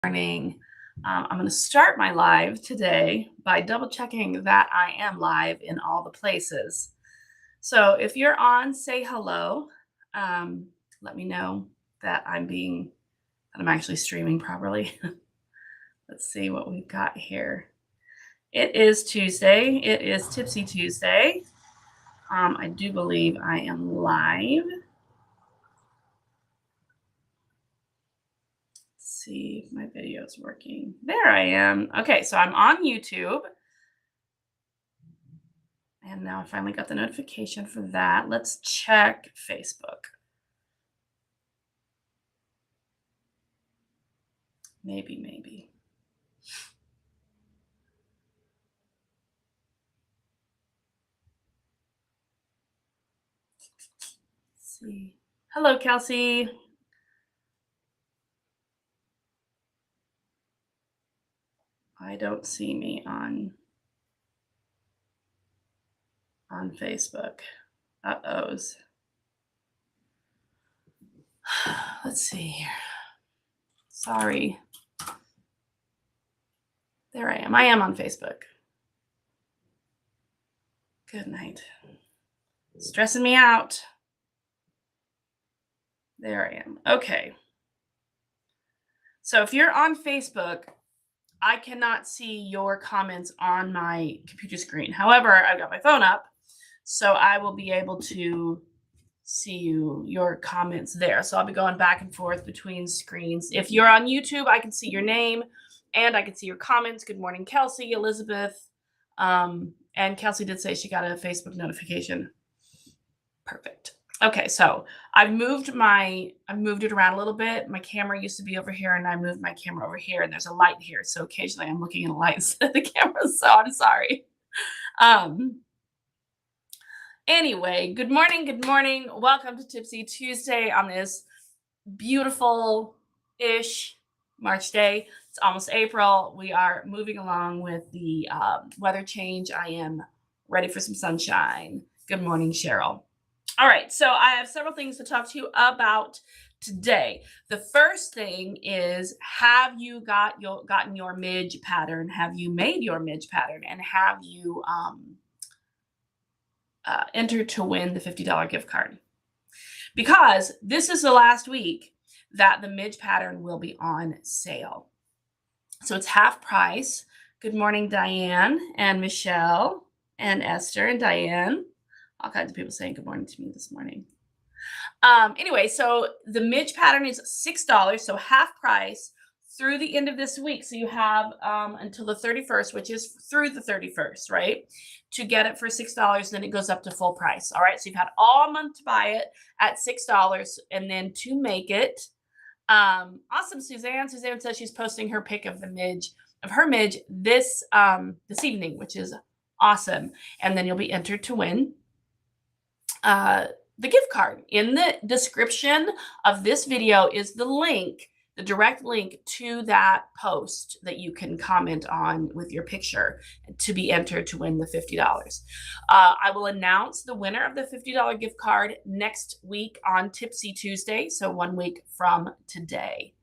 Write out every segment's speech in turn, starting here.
Morning. I'm going to start my live today by double checking that I am live in all the places. So if you're on, say hello. Let me know that I'm actually streaming properly. Let's see what we've got here. It is Tuesday. It is Tipsy Tuesday. I do believe I am live. See if my video is working. There I am. Okay, so I'm on YouTube. And now I finally got the notification for that. Let's check Facebook. Maybe. Let's see. Hello, Kelsey. I don't see me on Facebook. Uh-ohs. Let's see here. Sorry. There I am. I am on Facebook. Good night. Stressing me out. There I am. Okay. So if you're on Facebook, I cannot see your comments on my computer screen. However, I've got my phone up, so I will be able to see your comments there. So I'll be going back and forth between screens. If you're on YouTube, I can see your name and I can see your comments. Good morning, Kelsey, Elizabeth. And Kelsey did say she got a Facebook notification. Perfect. Okay, so I've moved it around a little bit. My camera used to be over here and I moved my camera over here and there's a light here. So occasionally I'm looking at a light instead of the camera. So I'm sorry. Anyway, good morning. Welcome to Tipsy Tuesday on this beautiful-ish March day. It's almost April. We are moving along with the weather change. I am ready for some sunshine. Good morning, Cheryl. All right, so I have several things to talk to you about today. The first thing is, have you gotten your midge pattern? Have you made your midge pattern? And have you entered to win the $50 gift card? Because this is the last week that the midge pattern will be on sale. So it's half price. Good morning, Diane and Michelle and Esther and Diane. All kinds of people saying good morning to me this morning. Anyway, so the midge pattern is $6, so half price through the end of this week. So you have until the 31st, which is through the 31st, right? To get it for $6, then it goes up to full price. All right, so you've had all month to buy it at $6, and then to make it. Awesome, Suzanne. Suzanne says she's posting her pic of her midge this evening, which is awesome. And then you'll be entered to win the gift card. In the description of this video is the link, the direct link to that post that you can comment on with your picture to be entered to win the $50. I will announce the winner of the $50 gift card next week on Tipsy Tuesday, so 1 week from today.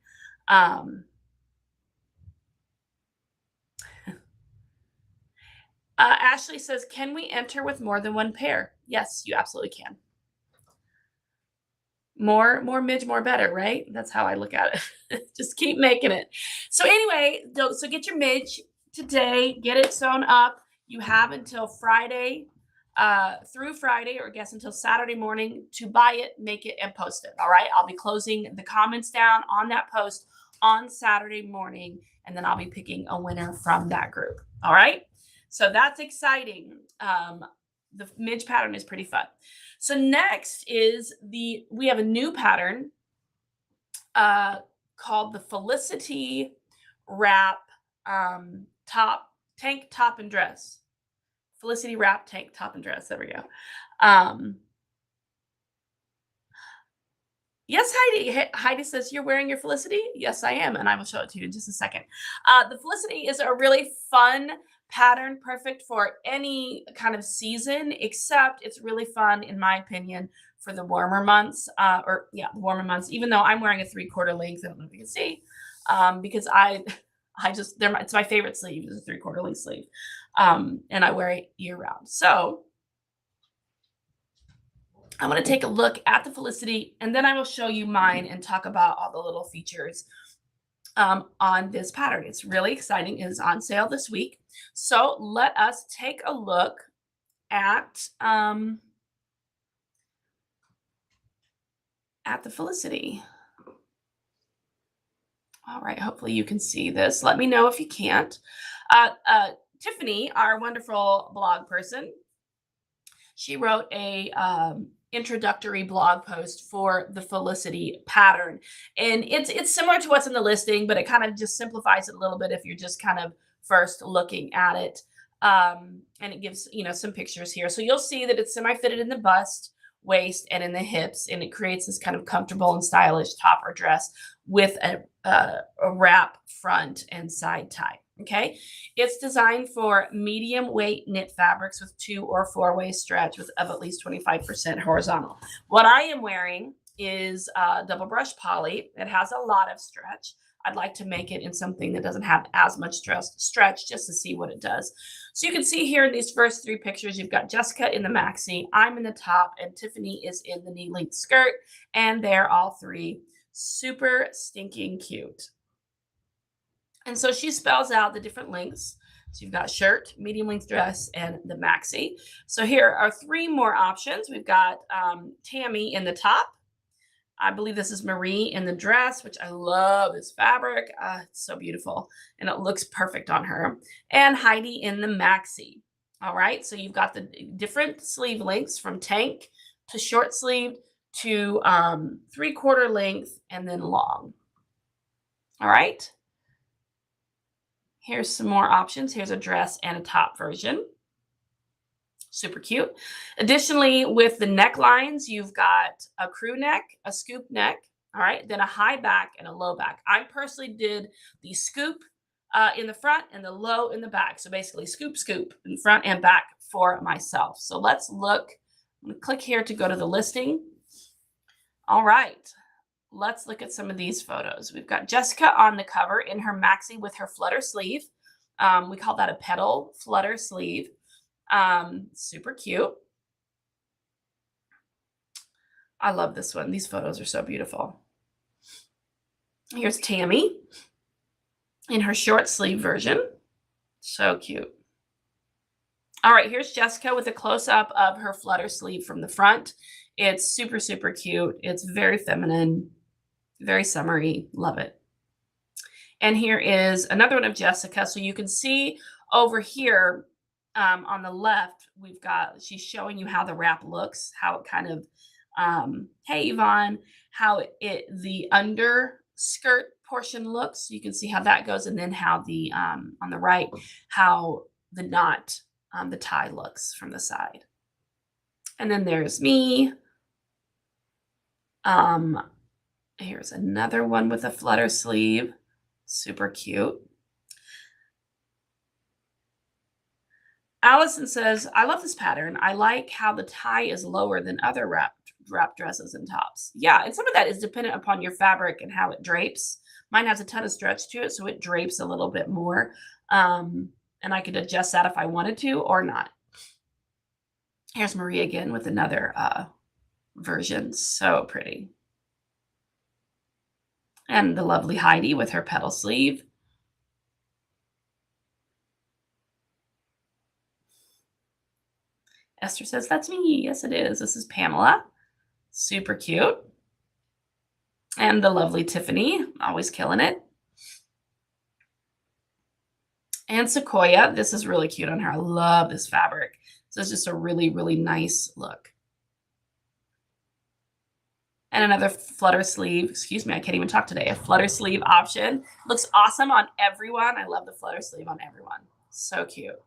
Ashley says, can we enter with more than one pair? Yes, you absolutely can. More midge, more better, right? That's how I look at it. Just keep making it. So anyway, so get your midge today. Get it sewn up. You have until Friday, through Friday, or I guess until Saturday morning to buy it, make it, and post it. All right? I'll be closing the comments down on that post on Saturday morning, and then I'll be picking a winner from that group. All right? So that's exciting. The midge pattern is pretty fun. So next is we have a new pattern called the Felicity Wrap tank top and dress. Felicity Wrap tank top and dress. There we go. Yes, Heidi. Heidi says, you're wearing your Felicity? Yes, I am. And I will show it to you in just a second. The Felicity is a really fun pattern, perfect for any kind of season, except it's really fun, in my opinion, for the warmer months, the warmer months, even though I'm wearing a 3/4 length. I don't know if you can see. because it's my favorite sleeve. It's a 3/4 length sleeve. And I wear it year round. So I'm going to take a look at the Felicity, and then I will show you mine and talk about all the little features on this pattern. It's really exciting. It is on sale this week. So let us take a look at the Felicity. All right, hopefully you can see this. Let me know if you can't. Tiffany, our wonderful blog person, she wrote a introductory blog post for the Felicity pattern. And it's similar to what's in the listing, but it kind of just simplifies it a little bit if you're just kind of first looking at it. And it gives, some pictures here. So you'll see that it's semi-fitted in the bust, waist, and in the hips, and it creates this kind of comfortable and stylish top or dress with a wrap front and side tie. Okay, it's designed for medium weight knit fabrics with 2 or 4-way stretch of at least 25% horizontal. What I am wearing is double brush poly. It has a lot of stretch. I'd like to make it in something that doesn't have as much stretch just to see what it does. So you can see here in these first 3 pictures, you've got Jessica in the maxi, I'm in the top, and Tiffany is in the knee-length skirt, and they're all 3 super stinking cute. And so she spells out the different lengths. So you've got shirt, medium length dress, and the maxi. So here are 3 more options. We've got Tammy in the top. I believe this is Marie in the dress, which I love this fabric. It's so beautiful, and it looks perfect on her. And Heidi in the maxi. All right, so you've got the different sleeve lengths from tank to short sleeve to 3/4 length and then long. All right. Here's some more options. Here's a dress and a top version. Super cute. Additionally, with the necklines, you've got a crew neck, a scoop neck, all right, then a high back and a low back. I personally did the scoop in the front and the low in the back. So basically scoop in front and back for myself. So let's look. I'm going to click here to go to the listing. All right. Let's look at some of these photos. We've got Jessica on the cover in her maxi with her flutter sleeve. We call that a petal flutter sleeve. Super cute. I love this one. These photos are so beautiful. Here's Tammy in her short sleeve version. So cute. All right, here's Jessica with a close-up of her flutter sleeve from the front. It's super, super cute. It's very feminine, very summery. Love it. And here is another one of Jessica. So you can see over here on the left, she's showing you how the wrap looks, how it kind of, hey, Yvonne, how the under skirt portion looks. You can see how that goes. And then how the, on the right, how the knot, the tie looks from the side. And then there's me. Here's another one with a flutter sleeve. Super cute. Allison says, I love this pattern. I like how the tie is lower than other wrap dresses and tops. Yeah, and some of that is dependent upon your fabric and how it drapes. Mine has a ton of stretch to it, so it drapes a little bit more. And I could adjust that if I wanted to or not. Here's Marie again with another version. So pretty. And the lovely Heidi with her petal sleeve. Esther says, that's me. Yes, it is. This is Pamela. Super cute. And the lovely Tiffany, always killing it. And Sequoia, this is really cute on her. I love this fabric. So it's just a really, really nice look. And another flutter sleeve. Excuse me, I can't even talk today. A flutter sleeve option. Looks awesome on everyone. I love the flutter sleeve on everyone. So cute.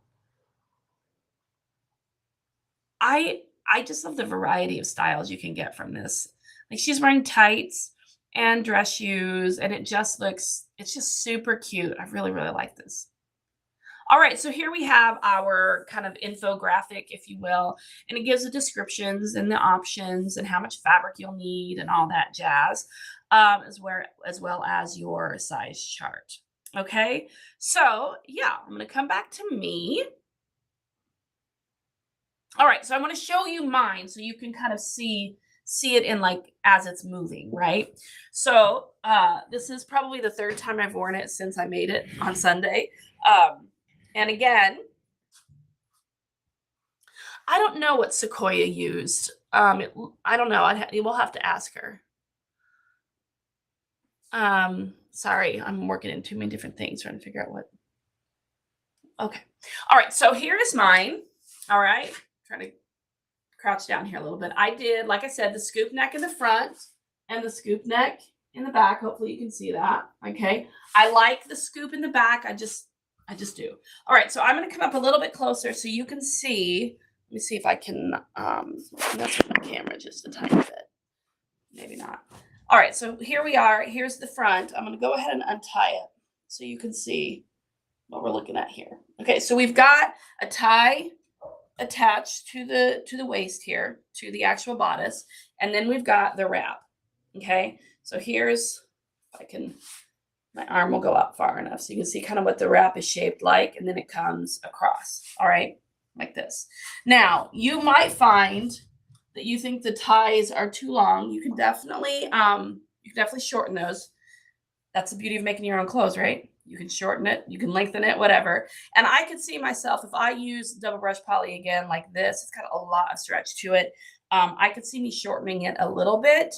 I just love the variety of styles you can get from this. Like she's wearing tights and dress shoes, and it's just super cute. I really, really like this. All right, so here we have our kind of infographic, if you will, and it gives the descriptions and the options and how much fabric you'll need and all that jazz. as well as your size chart. Okay, so yeah, I'm going to come back to me. All right, so I want to show you mine so you can kind of see it in like as it's moving, right? So this is probably the third time I've worn it since I made it on Sunday. And again, I don't know what Sequoia used. I don't know. We'll have to ask her. Sorry, I'm working in too many different things trying to figure out what. Okay. All right, so here is mine. All right, trying to crouch down here a little bit. I did, like I said, the scoop neck in the front and the scoop neck in the back. Hopefully you can see that. Okay. I like the scoop in the back. I just do. All right. So I'm going to come up a little bit closer so you can see. Let me see if I can mess with my camera just a tiny bit. Maybe not. All right. So here we are. Here's the front. I'm going to go ahead and untie it so you can see what we're looking at here. Okay. So we've got a tie attached to the waist here, to the actual bodice, and then we've got the wrap. Okay, so here's, if I can, my arm will go up far enough so you can see kind of what the wrap is shaped like, and then it comes across. All right, like this. Now you might find that you think the ties are too long. You can definitely shorten those. That's the beauty of making your own clothes, right? You can shorten it, you can lengthen it, whatever. And I could see myself, if I use double brush poly again like this, it's got a lot of stretch to it. I could see me shortening it a little bit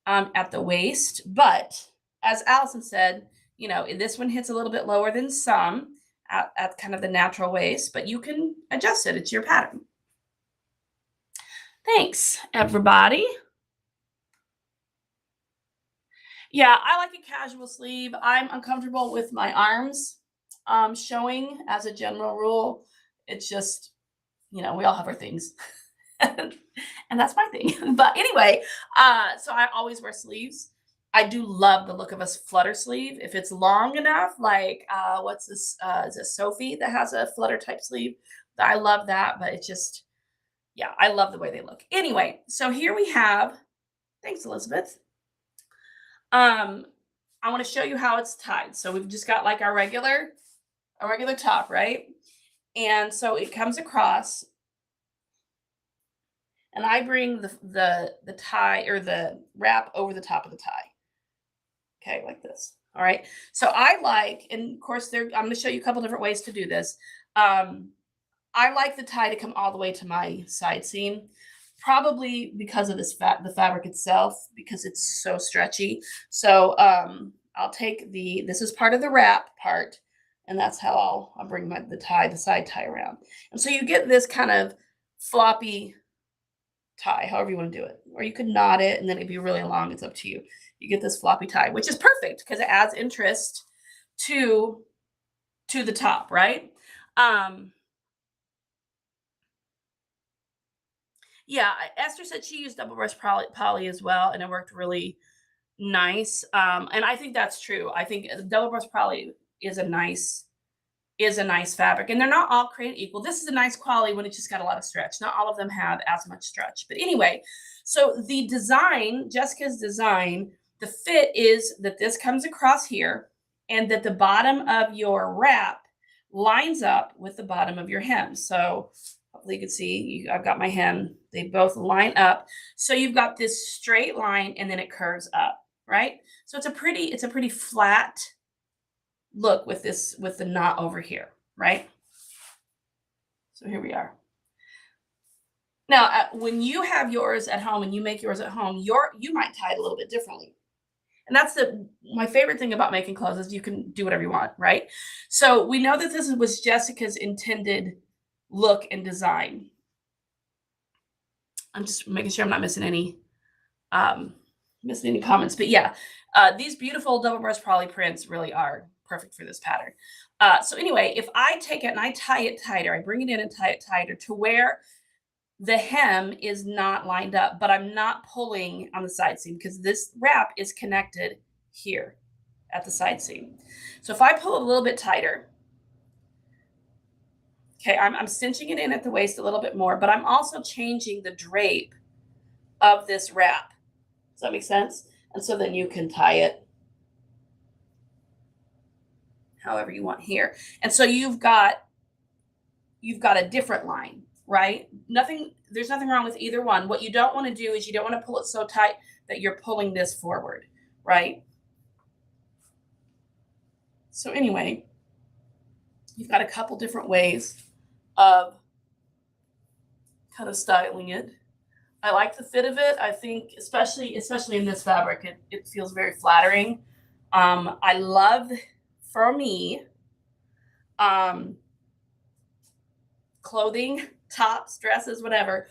at the waist. But as Allison said, you know, this one hits a little bit lower than some at kind of the natural waist, but you can adjust it. It's your pattern. Thanks, everybody. Yeah, I like a casual sleeve. I'm uncomfortable with my arms showing as a general rule. It's just, you know, we all have our things. And that's my thing. But anyway, so I always wear sleeves. I do love the look of a flutter sleeve. If it's long enough, like what's this? Is it Sophie that has a flutter type sleeve? I love that, but it's just, yeah, I love the way they look. Anyway, so here we have, thanks, Elizabeth. I want to show you how it's tied. So we've just got like our regular top, right? And so it comes across, and I bring the tie or the wrap over the top of the tie. Okay, like this. All right. So I like, and of course I'm going to show you a couple different ways to do this. I like the tie to come all the way to my side seam. Probably because of the fabric itself, because it's so stretchy. So I'll take this is part of the wrap part, and that's how I'll bring the side tie around. And so you get this kind of floppy tie, however you want to do it. Or you could knot it and then it'd be really long. It's up to you. You get this floppy tie, which is perfect because it adds interest to the top, right? Yeah, Esther said she used double brush poly as well, and it worked really nice. And I think that's true. I think double brush poly is a nice fabric, and they're not all created equal. This is a nice quality when it's just got a lot of stretch. Not all of them have as much stretch. But anyway, so the design, Jessica's design, the fit is that this comes across here, and that the bottom of your wrap lines up with the bottom of your hem. So hopefully you can see, I've got my hem. They both line up. So you've got this straight line and then it curves up, right? So it's a pretty flat look with the knot over here, right? So here we are. Now, when you have yours at home and you make yours at home, you might tie it a little bit differently. And that's my favorite thing about making clothes is you can do whatever you want, right? So we know that this was Jessica's intended look and design. I'm just making sure I'm not missing any comments. But yeah, these beautiful double brush poly prints really are perfect for this pattern. So anyway, if I take it and I tie it tighter, I bring it in and tie it tighter to where the hem is not lined up, but I'm not pulling on the side seam because this wrap is connected here at the side seam. So if I pull it a little bit tighter, okay, I'm cinching it in at the waist a little bit more, but I'm also changing the drape of this wrap. Does that make sense? And so then you can tie it however you want here. And so you've got a different line, right? There's nothing wrong with either one. What you don't want to do is you don't want to pull it so tight that you're pulling this forward, right? So anyway, you've got a couple different ways of kind of styling it. I like the fit of it. I think, especially in this fabric, it feels very flattering. I love, for me, clothing, tops, dresses, whatever,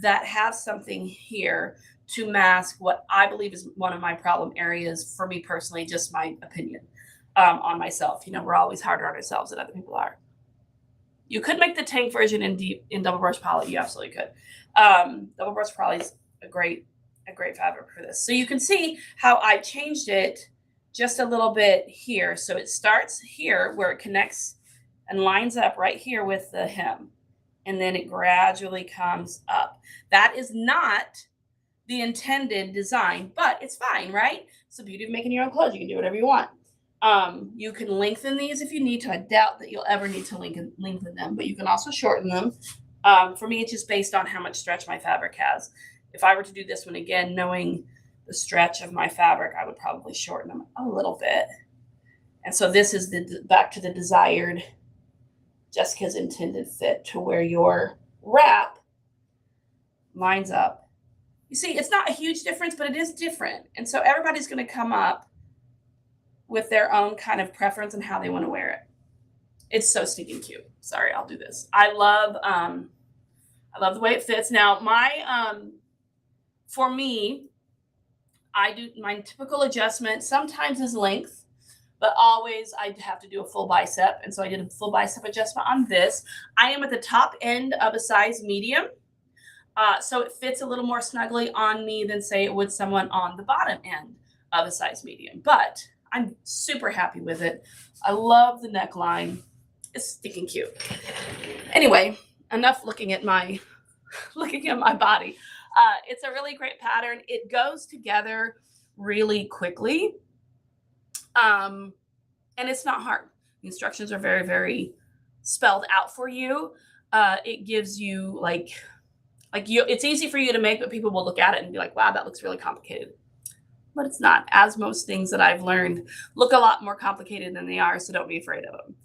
that have something here to mask what I believe is one of my problem areas for me personally, just my opinion on myself. You know, we're always harder on ourselves than other people are. You could make the tank version in double brush poly. You absolutely could. Double brush poly is a great fabric for this. So you can see how I changed it just a little bit here. So it starts here where it connects and lines up right here with the hem. And then it gradually comes up. That is not the intended design, but it's fine, right? It's the beauty of making your own clothes. You can do whatever you want. You can lengthen these if you need to. I doubt that you'll ever need to lengthen them, but you can also shorten them. For me, it's just based on how much stretch my fabric has. If I were to do this one again, knowing the stretch of my fabric, I would probably shorten them a little bit. And so this is back to the desired Jessica's intended fit, to where your wrap lines up. You see, it's not a huge difference, but it is different. And so everybody's going to come up with their own kind of preference and how they want to wear it. It's so stinking cute. Sorry, I'll do this. I love the way it fits. Now, for me, I do my typical adjustment sometimes is length, but always I have to do a full bicep. And so I did a full bicep adjustment on this. I am at the top end of a size medium. So it fits a little more snugly on me than, say, it would someone on the bottom end of a size medium. But I'm super happy with it. I love the neckline. It's stinking cute. Anyway, enough looking at my body. It's a really great pattern. It goes together really quickly. And it's not hard. The instructions are very, very spelled out for you. It gives you it's easy for you to make, but people will look at it and be like, wow, that looks really complicated. But it's not. As most things that I've learned look a lot more complicated than they are, so don't be afraid of them.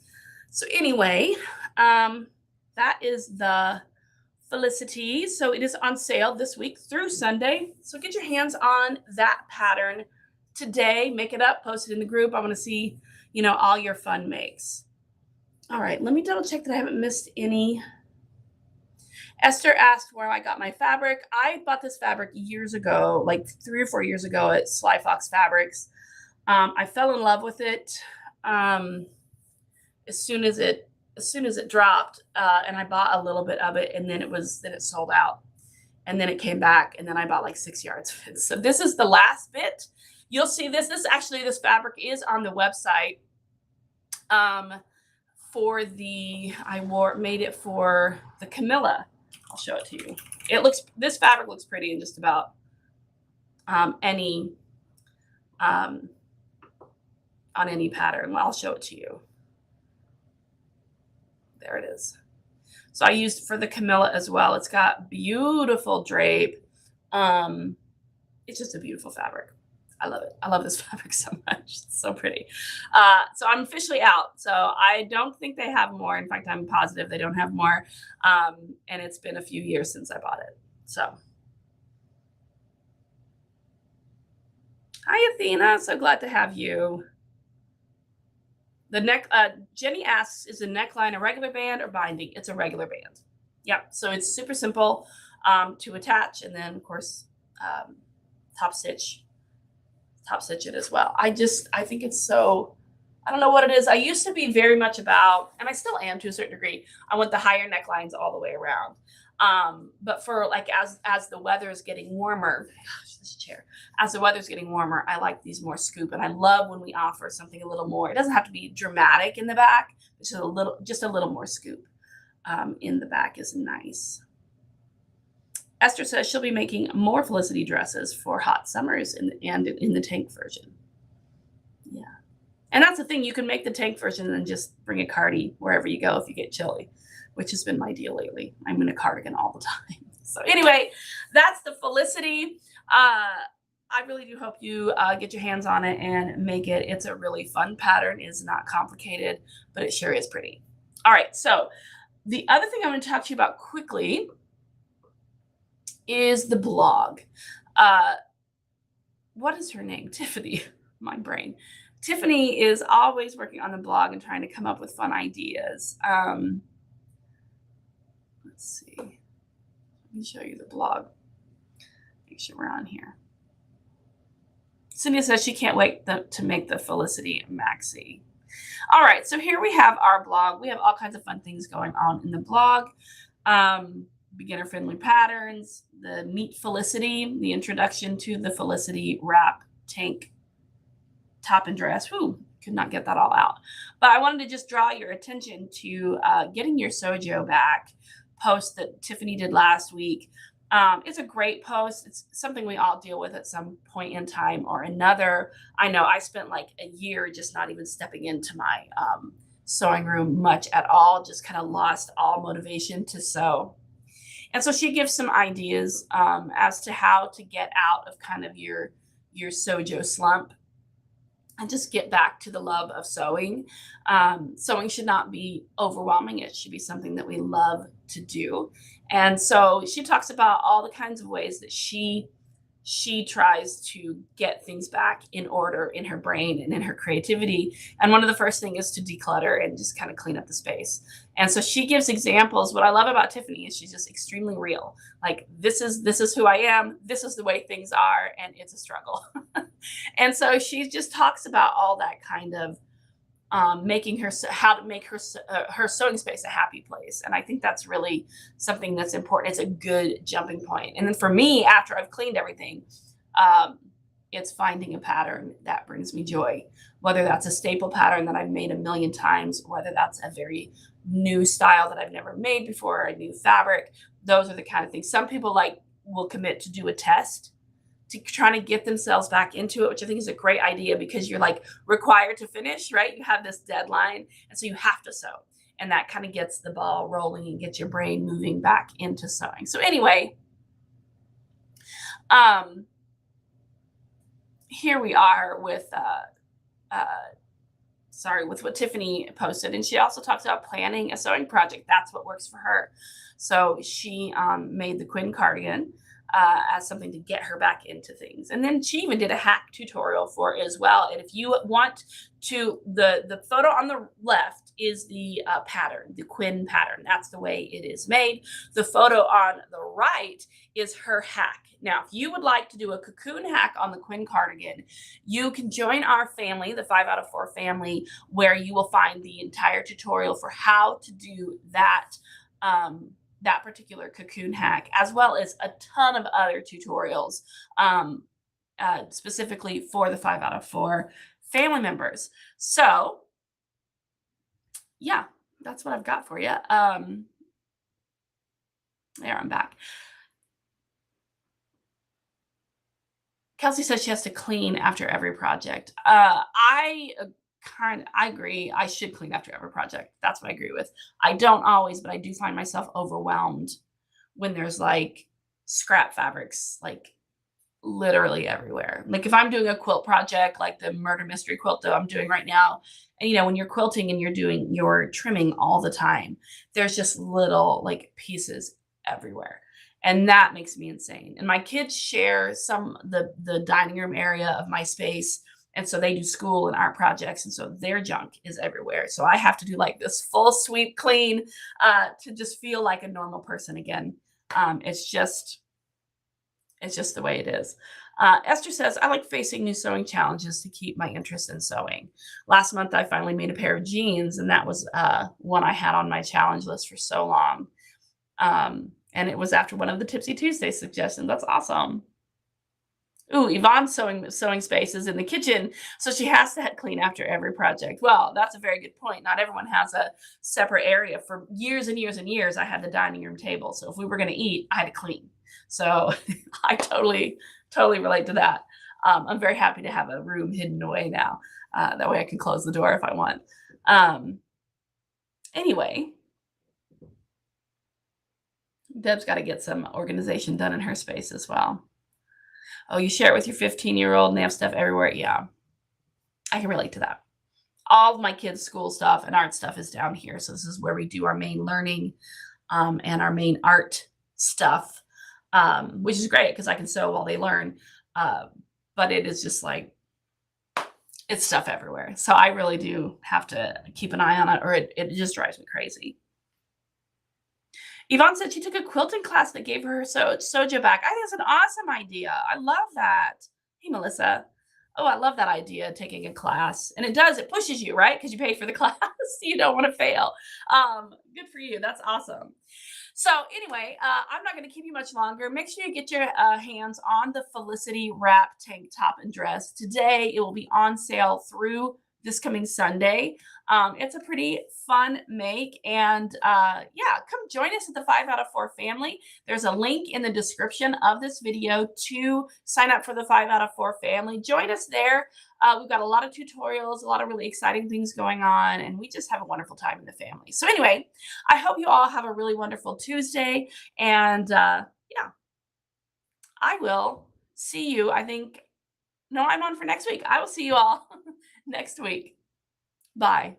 So anyway, that is the Felicity. So it is on sale this week through Sunday. So get your hands on that pattern today. Make it up, post it in the group. I want to see, all your fun makes. All right, let me double check that I haven't missed any. Esther asked where I got my fabric. I bought this fabric years ago, like 3 or 4 years ago at Sly Fox Fabrics. I fell in love with it as soon as it dropped, and I bought a little bit of it, and then it sold out, and then it came back, and then I bought like 6 yards of it. So this is the last bit. You'll see this. This fabric is on the website. Made it for the Camilla. I'll show it to you. This fabric looks pretty in just about any on any pattern. I'll show it to you. There it is. So I used for the Camilla as well. It's got beautiful drape. It's just a beautiful fabric. I love it. I love this fabric so much. It's so pretty. So I'm officially out. So I don't think they have more. In fact, I'm positive they don't have more. And it's been a few years since I bought it. So. Hi, Athena. So glad to have you. Jenny asks, is the neckline a regular band or binding? It's a regular band. Yep. So it's super simple to attach. And then, of course, top stitch it as well. I think it's so, I don't know what it is. I used to be very much about, and I still am to a certain degree, I want the higher necklines all the way around. But for as the weather is getting warmer, gosh, this chair, as the weather's getting warmer, I like these more scoop. And I love when we offer something a little more. It doesn't have to be dramatic in the back. It's just a little more scoop in the back is nice. Esther says she'll be making more Felicity dresses for hot summers and in the tank version. Yeah. And that's the thing. You can make the tank version and just bring a cardi wherever you go if you get chilly, which has been my deal lately. I'm in a cardigan all the time. So anyway, that's the Felicity. I really do hope you get your hands on it and make it. It's a really fun pattern. It's not complicated, but it sure is pretty. All right. So the other thing I'm going to talk to you about quickly is the blog. What is her name? Tiffany. My brain. Tiffany is always working on the blog and trying to come up with fun ideas. Let's see. Let me show you the blog. Make sure we're on here. Cynthia says she can't wait to make the Felicity maxi. All right, so here we have our blog. We have all kinds of fun things going on in the blog. Beginner-friendly patterns, the Meet Felicity, the introduction to the Felicity wrap tank top and dress. Whew, could not get that all out. But I wanted to just draw your attention to getting your Sojo back post that Tiffany did last week. It's a great post. It's something we all deal with at some point in time or another. I know I spent like a year just not even stepping into my sewing room much at all, just kind of lost all motivation to sew. And so she gives some ideas as to how to get out of kind of your Sojo slump and just get back to the love of sewing. Sewing should not be overwhelming. It should be something that we love to do. And so she talks about all the kinds of ways that she tries to get things back in order in her brain and in her creativity. And one of the first things is to declutter and just kind of clean up the space. And so she gives examples. What I love about Tiffany is she's just extremely real. Like, this is who I am. This is the way things are. And it's a struggle. And so she just talks about all that kind of making her, how to make her sewing space a happy place. And I think that's really something that's important. It's a good jumping point. And then for me, after I've cleaned everything, it's finding a pattern that brings me joy, whether that's a staple pattern that I've made a million times, whether that's a very new style that I've never made before, a new fabric. Those are the kind of things some people will commit to do a test to trying to get themselves back into it, which I think is a great idea because you're like required to finish, right? You have this deadline. And so you have to sew. And that kind of gets the ball rolling and gets your brain moving back into sewing. So anyway, here we are with what Tiffany posted. And she also talks about planning a sewing project. That's what works for her. So she made the Quinn cardigan as something to get her back into things. And then she even did a hack tutorial for it as well. And if you want to, the photo on the left is the pattern, the Quinn pattern. That's the way it is made. The photo on the right is her hack. Now, if you would like to do a cocoon hack on the Quinn cardigan, you can join our family, the 5 out of 4 family, where you will find the entire tutorial for how to do that that particular cocoon hack, as well as a ton of other tutorials specifically for the 5 out of 4 family members. So yeah, that's what I've got for you. There, I'm back. Kelsey says she has to clean after every project. I agree. I should clean after every project. That's what I agree with. I don't always, but I do find myself overwhelmed when there's like scrap fabrics, like literally everywhere. Like if I'm doing a quilt project, like the murder mystery quilt that I'm doing right now, and when you're quilting and you're doing your trimming all the time, there's just little like pieces everywhere. And that makes me insane. And my kids share the dining room area of my space. And so they do school and art projects. And so their junk is everywhere. So I have to do like this full sweep clean to just feel like a normal person again. It's just the way it is. Esther says, I like facing new sewing challenges to keep my interest in sewing. Last month, I finally made a pair of jeans, and that was one I had on my challenge list for so long. And it was after one of the Tipsy Tuesday suggestions. That's awesome. Ooh, Yvonne's sewing spaces in the kitchen, so she has to clean after every project. Well, that's a very good point. Not everyone has a separate area. For years and years and years, I had the dining room table. So if we were going to eat, I had to clean. So I totally relate to that. I'm very happy to have a room hidden away now. That way I can close the door if I want. Anyway, Deb's got to get some organization done in her space as well. Oh, you share it with your 15-year-old and they have stuff everywhere. Yeah, I can relate to that. All of my kids' school stuff and art stuff is down here. So this is where we do our main learning and our main art stuff, which is great because I can sew while they learn. But it is just like, it's stuff everywhere. So I really do have to keep an eye on it or it just drives me crazy. Yvonne said she took a quilting class that gave her her soja back. I think it's an awesome idea. I love that. Hey, Melissa. Oh, I love that idea, taking a class. And it pushes you, right? Because you paid for the class. You don't want to fail. Good for you. That's awesome. So anyway, I'm not going to keep you much longer. Make sure you get your hands on the Felicity wrap tank top and dress. Today, it will be on sale through this coming Sunday. It's a pretty fun make. And yeah, come join us at the 5 out of 4 family. There's a link in the description of this video to sign up for the 5 out of 4 family. Join us there. We've got a lot of tutorials, a lot of really exciting things going on, and we just have a wonderful time in the family. So anyway, I hope you all have a really wonderful Tuesday. And yeah, I will see you. No, I'm on for next week. I will see you all next week. Bye.